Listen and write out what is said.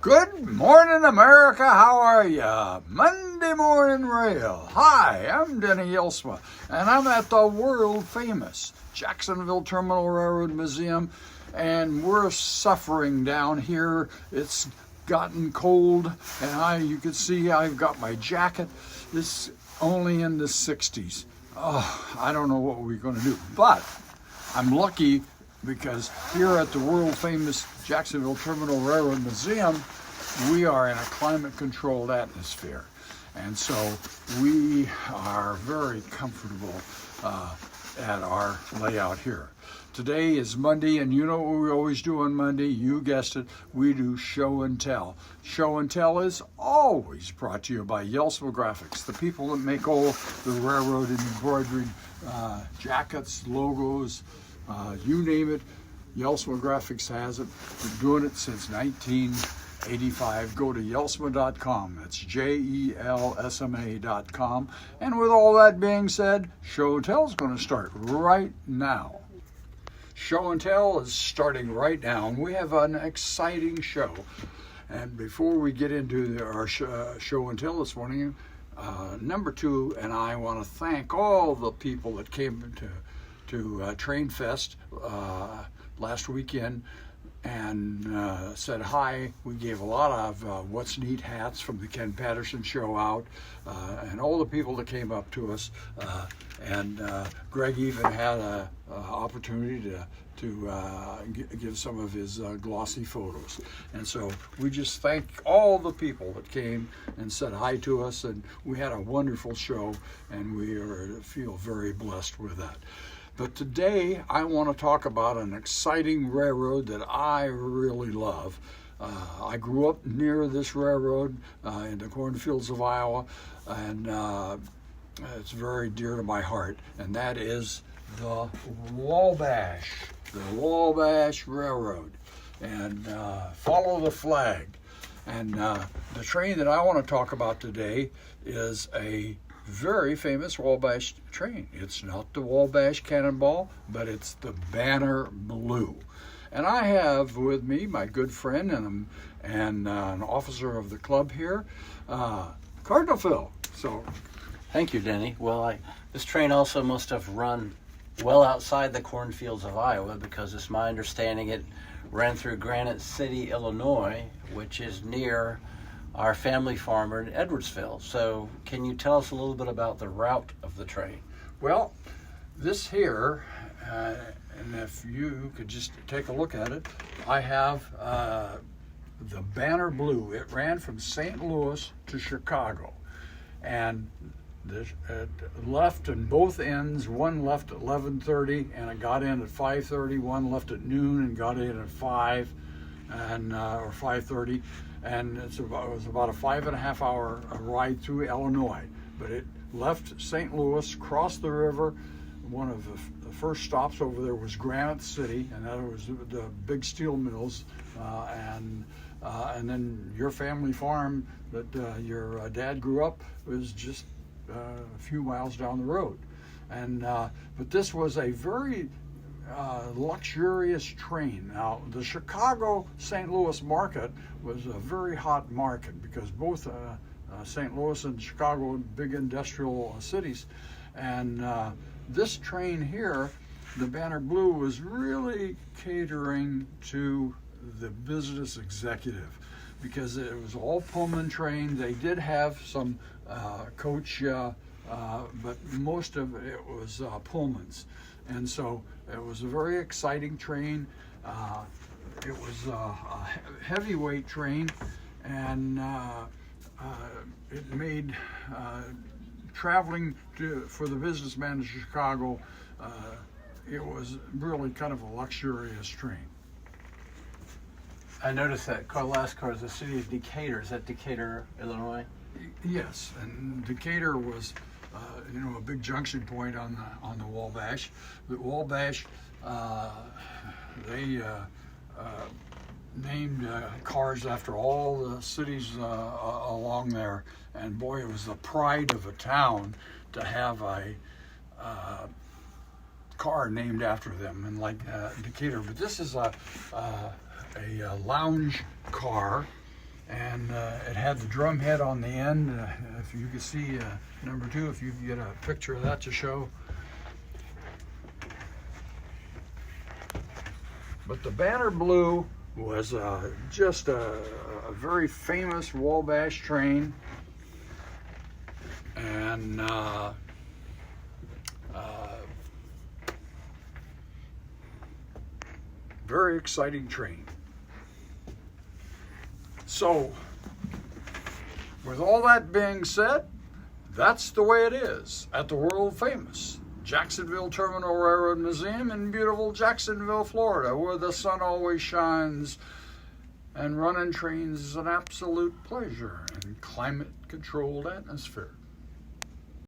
Good morning, America. How are ya? Monday Morning Rail. Hi, I'm Denny Jelsma, and I'm at the world-famous Jacksonville Terminal Railroad Museum, and we're suffering down here. It's gotten cold, and you can see I've got my jacket. It's only in the 60s. Oh, I don't know what we're going to do, but I'm lucky because here at the world-famous Jacksonville Terminal Railroad Museum, we are in a climate-controlled atmosphere. And so we are very comfortable at our layout here. Today is Monday, and you know what we always do on Monday? You guessed it, we do show and tell. Show and tell is always brought to you by Jelsma Graphics, the people that make all the railroad embroidered jackets, logos, you name it. Jelsma Graphics has it. Been doing it since 1985. Go to jelsma.com. That's JELSMA.com. And with all that being said, show and tell is going to start right now. Show and tell is starting right now, and we have an exciting show. And before we get into our show and tell this morning, number two, and I want to thank all the people that came to Train Fest last weekend and said hi. We gave a lot of What's Neat hats from the Ken Patterson show out, and all the people that came up to us. And Greg even had an opportunity to give some of his glossy photos. And so we just thank all the people that came and said hi to us, and we had a wonderful show, and we feel very blessed with that. But today I want to talk about an exciting railroad that I really love. I grew up near this railroad in the cornfields of Iowa, and it's very dear to my heart, and that is the Wabash Railroad. And follow the flag. And the train that I want to talk about today is a very famous Wabash train. It's not the Wabash Cannonball, but it's the Banner Blue. And I have with me my good friend and an officer of the club here, Cardinal Phil. So, thank you, Denny. Well, this train also must have run well outside the cornfields of Iowa, because it's my understanding it ran through Granite City, Illinois, which is near our family farmer in Edwardsville. So can you tell us a little bit about the route of the train? Well, this here, and if you could just take a look at it, I have the Banner Blue. It ran from St. Louis to Chicago, and it left in both ends. One left at 11:30 and it got in at 5:30. One left at noon and got in at 5 and or 5:30. And it was about a 5.5 hour ride through Illinois. But it left St. Louis, crossed the river. One of the first stops over there was Granite City, and that was the big steel mills, and then your family farm that your dad grew up was just a few miles down the road. And but this was a very luxurious train. Now, the Chicago-St. Louis market was a very hot market because both St. Louis and Chicago are big industrial cities. And this train here, the Banner Blue, was really catering to the business executive because it was all Pullman train. They did have some coach, but most of it was Pullmans. And so it was a very exciting train. It was a heavyweight train, and it made traveling for the businessman in Chicago, it was really kind of a luxurious train. I noticed that last car is the city of Decatur. Is that Decatur, Illinois? Yes, and Decatur was a big junction point on the Wabash. The Wabash, they named cars after all the cities along there, and boy, it was the pride of a town to have a car named after them, and like Decatur. But this is a lounge car, and it had the drum head on the end. If you could see number 2, if you could get a picture of that to show. But the Banner Blue was just a very famous Wabash train, and very exciting train. So, with all that being said, that's the way it is at the world famous Jacksonville Terminal Railroad Museum in beautiful Jacksonville, Florida, where the sun always shines and running trains is an absolute pleasure in climate-controlled atmosphere.